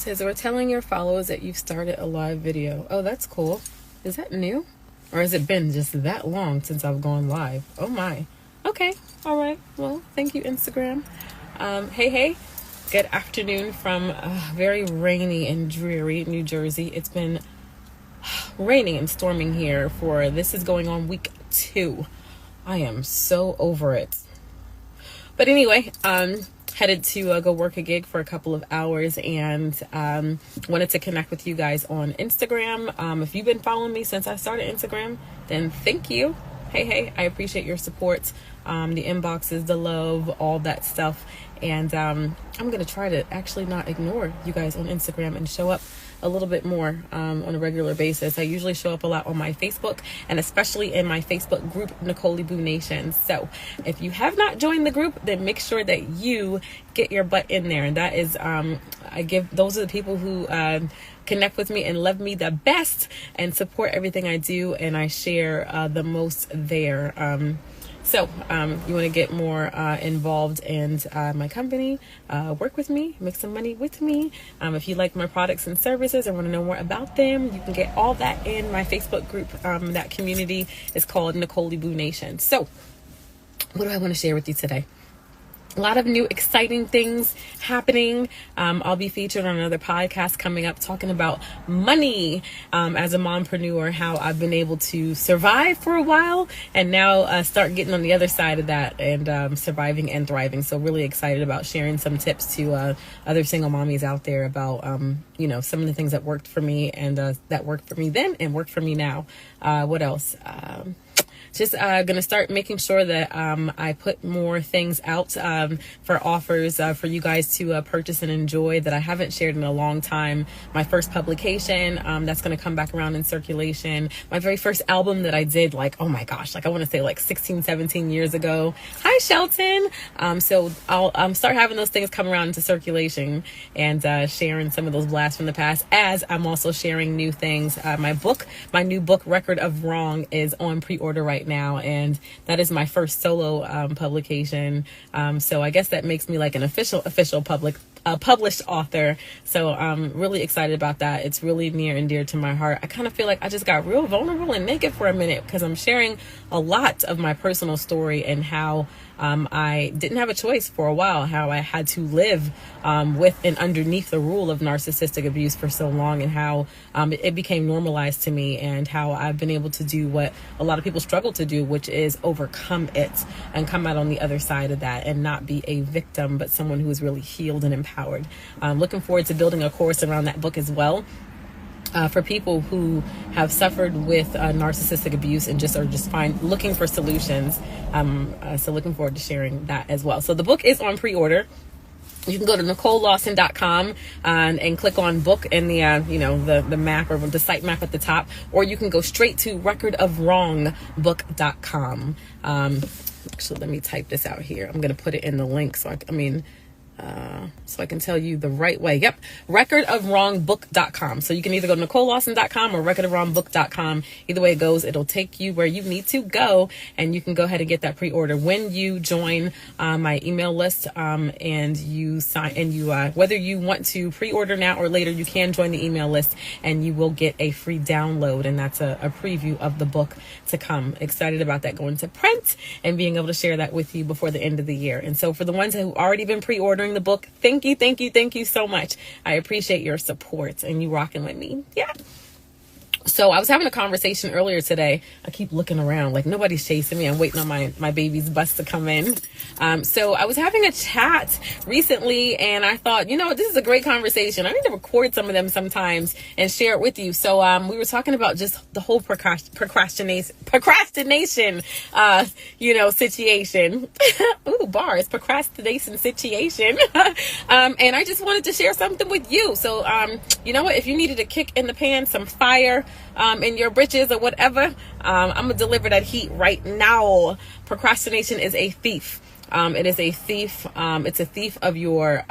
says, we're telling your followers that you've started a live video. Oh, that's cool. Is that new? Or has it been just that long since I've gone live? Oh my. Okay. All right. Well, thank you, Instagram. Hey. Good afternoon from very rainy and dreary New Jersey. It's been raining and storming here this is going on week 2. I am so over it. But anyway, headed to go work a gig for a couple of hours, and wanted to connect with you guys on Instagram. If you've been following me since I started Instagram, then thank you. Hey, I appreciate your support. The inboxes, the love, all that stuff. And I'm going to try to actually not ignore you guys on Instagram and show up a little bit more on a regular basis. I usually show up a lot on my Facebook, and especially in my Facebook group, Nikki Boo Nation. So if you have not joined the group, then make sure that you get your butt in there. And that is, those are the people who connect with me and love me the best and support everything I do, and I share the most there. So you want to get more involved in my company, work with me, make some money with me. If you like my products and services and want to know more about them, you can get all that in my Facebook group. That community is called Nikki Boo Nation. So what do I want to share with you today? A lot of new exciting things happening. I'll be featured on another podcast coming up talking about money as a mompreneur, how I've been able to survive for a while and now start getting on the other side of that and surviving and thriving. So really excited about sharing some tips to other single mommies out there about, some of the things that worked for me and that worked for me then and work for me now. What else? Just going to start making sure that I put more things out for offers for you guys to purchase and enjoy that I haven't shared in a long time. My first publication that's going to come back around in circulation. My very first album that I did, I want to say 16, 17 years ago. Hi, Shelton. So I'll start having those things come around into circulation and sharing some of those blasts from the past, as I'm also sharing new things. My new book, Record of Wrong, is on pre-order right now, and that is my first solo publication. So I guess that makes me like an official published author. So I'm really excited about that. It's really near and dear to my heart. I kind of feel like I just got real vulnerable and naked for a minute because I'm sharing a lot of my personal story and how I didn't have a choice for a while, how I had to live with and underneath the rule of narcissistic abuse for so long, and how it became normalized to me, and how I've been able to do what a lot of people struggle to do, which is overcome it and come out on the other side of that and not be a victim, but someone who is really healed and empowered. I'm looking forward to building a course around that book as well. For people who have suffered with narcissistic abuse and just are looking for solutions. So looking forward to sharing that as well. So the book is on pre-order. You can go to NicoleLawson.com and click on book in the map or the site map at the top, or you can go straight to recordofwrongbook.com. Actually, let me type this out here. I'm going to put it in the link so I can tell you the right way. Yep. recordofwrongbook.com. So you can either go to NicoleLawson.com or recordofwrongbook.com. Either way it goes, it'll take you where you need to go, and you can go ahead and get that pre-order when you join my email list, and you sign, and you whether you want to pre-order now or later, you can join the email list and you will get a free download, and that's a preview of the book to come. Excited about that going to print and being able to share that with you before the end of the year. And so for the ones who've already been pre-ordering the book, thank you so much. I appreciate your support and you rocking with me. Yeah. So I was having a conversation earlier today. I keep looking around like nobody's chasing me. I'm waiting on my baby's bus to come in. So I was having a chat recently, and I thought, this is a great conversation. I need to record some of them sometimes and share it with you. So we were talking about just the whole procrastination, situation. Ooh, bars, procrastination situation. And I just wanted to share something with you. So, you know what? If you needed a kick in the pan, some fire, in your britches or whatever, I'm gonna deliver that heat right now. Procrastination is a thief. It is a thief. It's a thief of your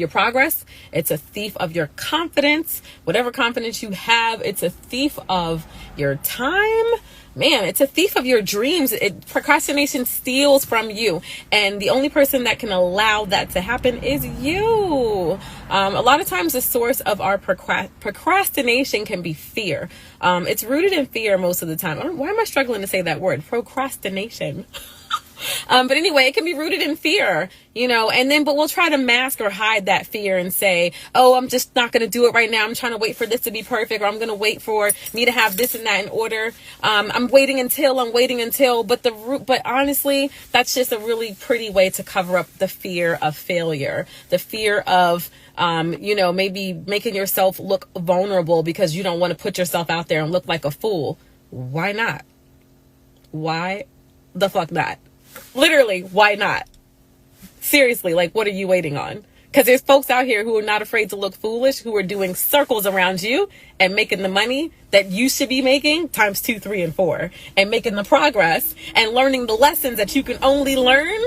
progress. It's a thief of your confidence, whatever confidence you have. It's a thief of your time. man, it's a thief of your dreams. Procrastination steals from you. And the only person that can allow that to happen is you. A lot of times the source of our procrastination can be fear. It's rooted in fear most of the time. Why am I struggling to say that word? Procrastination. But anyway, it can be rooted in fear, but we'll try to mask or hide that fear and say, oh, I'm just not going to do it right now. I'm trying to wait for this to be perfect, or I'm going to wait for me to have this and that in order. I'm waiting until, but honestly, that's just a really pretty way to cover up the fear of failure, the fear of, maybe making yourself look vulnerable because you don't want to put yourself out there and look like a fool. Why not? Why the fuck not? Literally, why not? Seriously, what are you waiting on? Because there's folks out here who are not afraid to look foolish, who are doing circles around you and making the money that you should be making times 2, 3, and 4, and making the progress and learning the lessons that you can only learn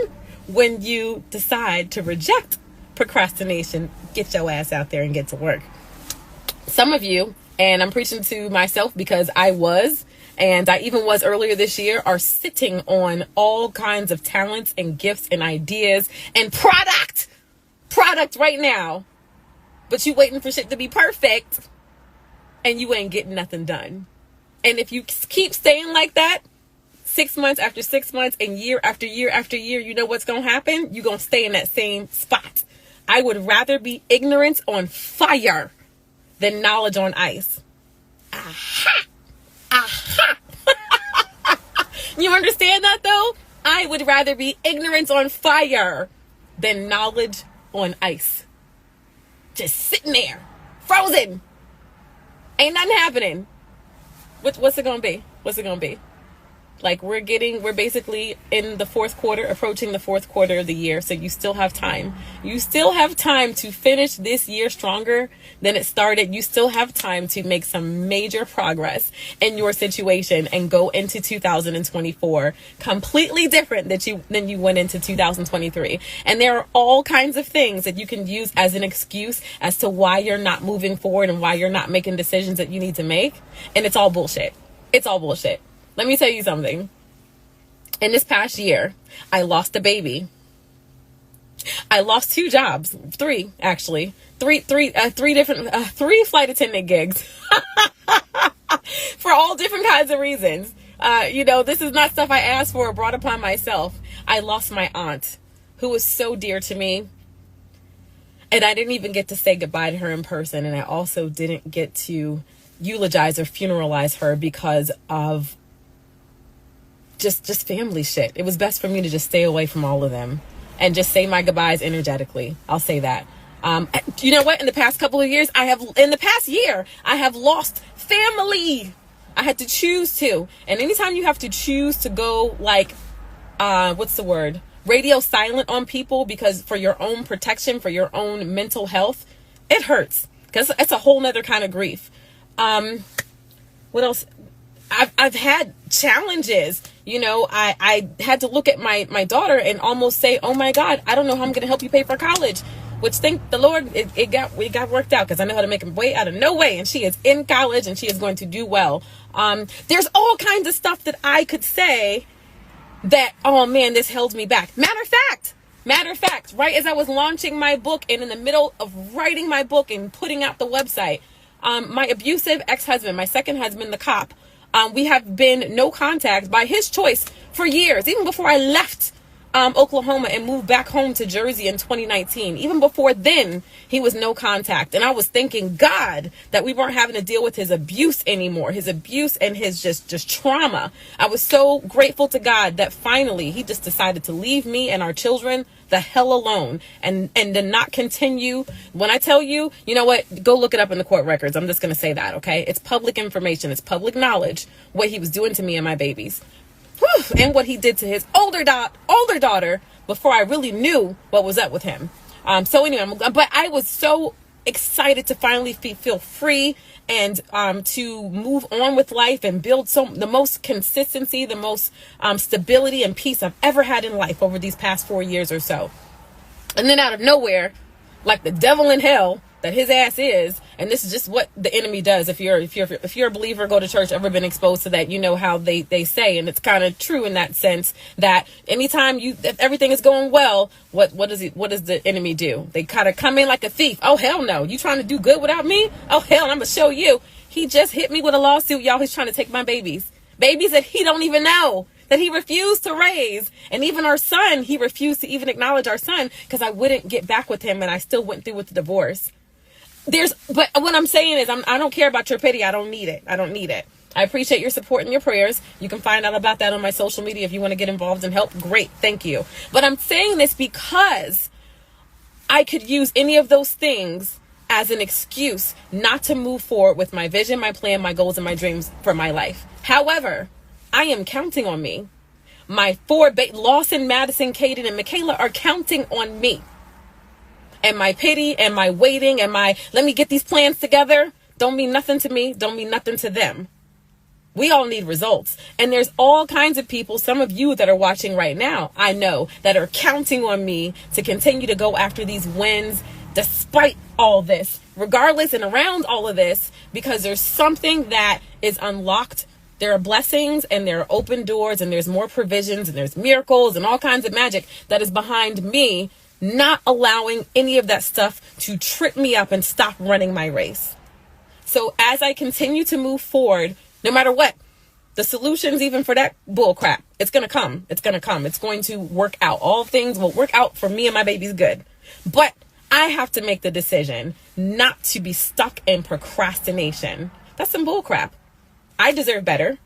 when you decide to reject procrastination. Get your ass out there and get to work. Some of you, and I'm preaching to myself because I was earlier this year, are sitting on all kinds of talents and gifts and ideas and product right now, but you waiting for shit to be perfect and you ain't getting nothing done. And if you keep staying like that, 6 months after 6 months and year after year after year, you know what's going to happen? You're going to stay in that same spot. I would rather be ignorance on fire than knowledge on ice. Aha! Aha! You understand that though? I would rather be ignorance on fire than knowledge on ice. Just sitting there, frozen. Ain't nothing happening. What's it gonna be? What's it gonna be? We're basically in the fourth quarter, approaching the fourth quarter of the year. So you still have time. You still have time to finish this year stronger than it started. You still have time to make some major progress in your situation and go into 2024 completely different than you went into 2023. And there are all kinds of things that you can use as an excuse as to why you're not moving forward and why you're not making decisions that you need to make. And it's all bullshit. It's all bullshit. Let me tell you something. In this past year, I lost a baby. I lost 2 jobs, 3 actually, three flight attendant gigs for all different kinds of reasons. This is not stuff I asked for or brought upon myself. I lost my aunt, who was so dear to me. And I didn't even get to say goodbye to her in person. And I also didn't get to eulogize or funeralize her because of just family shit. It was best for me to just stay away from all of them and just say my goodbyes energetically. I'll say that. You know what? In the past year, I have lost family. I had to choose to. And anytime you have to choose to go radio silent on people because for your own protection, for your own mental health, it hurts because it's a whole nother kind of grief. What else? I've had challenges. I had to look at my daughter and almost say, oh my God, I don't know how I'm going to help you pay for college, which thank the Lord, it got worked out because I know how to make a way out of no way. And she is in college and she is going to do well. There's all kinds of stuff that I could say that, oh man, this held me back. Matter of fact, right as I was launching my book and in the middle of writing my book and putting out the website, my abusive ex-husband, my second husband, the cop, we have been no contact by his choice for years, even before I left Oklahoma and moved back home to Jersey in 2019. Even before then, he was no contact. And I was thanking God that we weren't having to deal with his abuse anymore, his abuse and his just trauma. I was so grateful to God that finally he just decided to leave me and our children the hell alone and to not continue. When I tell you, you know what, go look it up in the court records. I'm just going to say that, okay? It's public information. It's public knowledge what he was doing to me and my babies. And what he did to his older daughter before I really knew what was up with him. So anyway, but I was so excited to finally feel free and to move on with life and build the most consistency, the most stability and peace I've ever had in life over these past 4 years or so. And then out of nowhere, like the devil in hell that his ass is, And this is just what the enemy does. If you're a believer, go to church, ever been exposed to that, you know how they say, and it's kind of true in that sense, that anytime if everything is going well, what does the enemy do? They kind of come in like a thief. Oh hell no, you trying to do good without me? Oh hell, I'm gonna show you. He just hit me with a lawsuit, y'all. He's trying to take my babies that he don't even know, that he refused to raise. And even our son, he refused to even acknowledge our son because I wouldn't get back with him, and I still went through with the divorce. But what I'm saying is, I don't care about your pity. I don't need it. I appreciate your support and your prayers. You can find out about that on my social media if you want to get involved and help. Great. Thank you. But I'm saying this because I could use any of those things as an excuse not to move forward with my vision, my plan, my goals, and my dreams for my life. However, I am counting on me. My Lawson, Madison, Kaden, and Michaela are counting on me. And my pity and my waiting and my let me get these plans together don't mean nothing to me, don't mean nothing to them. We all need results. And there's all kinds of people, some of you that are watching right now, I know, that are counting on me to continue to go after these wins despite all this, regardless and around all of this, because there's something that is unlocked. There are blessings and there are open doors and there's more provisions and there's miracles and all kinds of magic that is behind me, not allowing any of that stuff to trip me up and stop running my race. So as I continue to move forward, no matter what, the solutions, even for that bull crap, it's going to come. It's going to come. It's going to work out. All things will work out for me and my baby's good. But I have to make the decision not to be stuck in procrastination. That's some bull crap. I deserve better.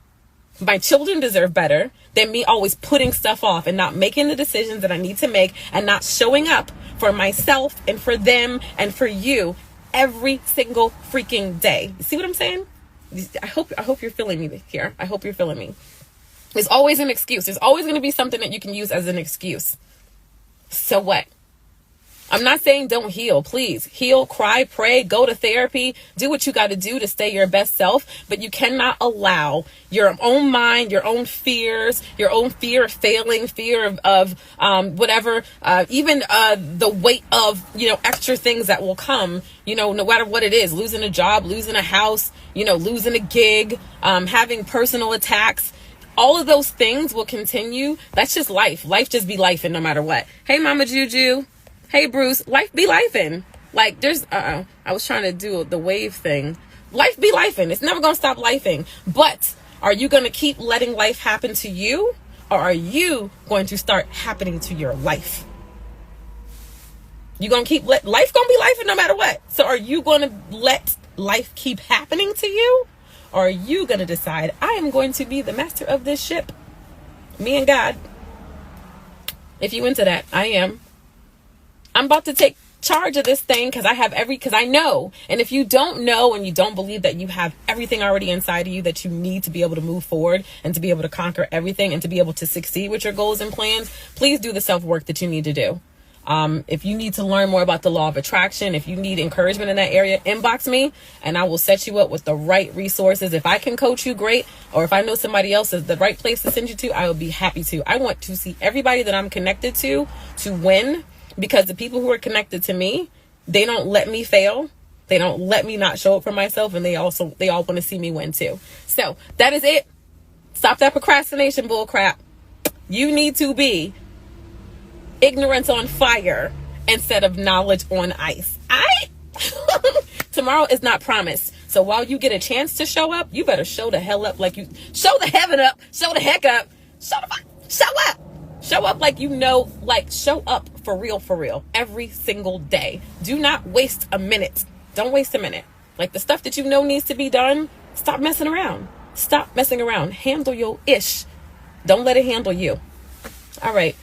My children deserve better than me always putting stuff off and not making the decisions that I need to make and not showing up for myself and for them and for you every single freaking day. You see what I'm saying? I hope you're feeling me here. I hope you're feeling me. There's always an excuse. There's always going to be something that you can use as an excuse. So what? I'm not saying don't heal. Please heal, cry, pray, go to therapy, do what you got to do to stay your best self. But you cannot allow your own mind, your own fears, your own fear of failing, fear of whatever, even the weight of, extra things that will come, no matter what it is, losing a job, losing a house, losing a gig, having personal attacks. All of those things will continue. That's just life. Life just be life, and no matter what. Hey, Mama Juju. Hey, Bruce, life be lifing. Like I was trying to do the wave thing. Life be lifing. It's never going to stop lifing. But are you going to keep letting life happen to you? Or are you going to start happening to your life? You're going to keep life going to be lifing no matter what. So are you going to let life keep happening to you? Or are you going to decide, I am going to be the master of this ship? Me and God. If you into that, I am. I'm about to take charge of this thing because I know. And if you don't know and you don't believe that you have everything already inside of you that you need to be able to move forward and to be able to conquer everything and to be able to succeed with your goals and plans, please do the self-work that you need to do. If you need to learn more about the law of attraction, if you need encouragement in that area, inbox me and I will set you up with the right resources. If I can coach you, great. Or if I know somebody else is the right place to send you to, I will be happy to. I want to see everybody that I'm connected to win. Because the people who are connected to me, they don't let me fail. They don't let me not show up for myself. And they all want to see me win too. So that is it. Stop that procrastination bull crap. You need to be ignorance on fire instead of knowledge on ice. Tomorrow is not promised. So while you get a chance to show up, you better show the hell up like you show the heaven up, show the heck up, show up. Show up like show up for real, every single day. Do not waste a minute. Don't waste a minute. Like the stuff that needs to be done, stop messing around. Stop messing around. Handle your ish. Don't let it handle you. All right.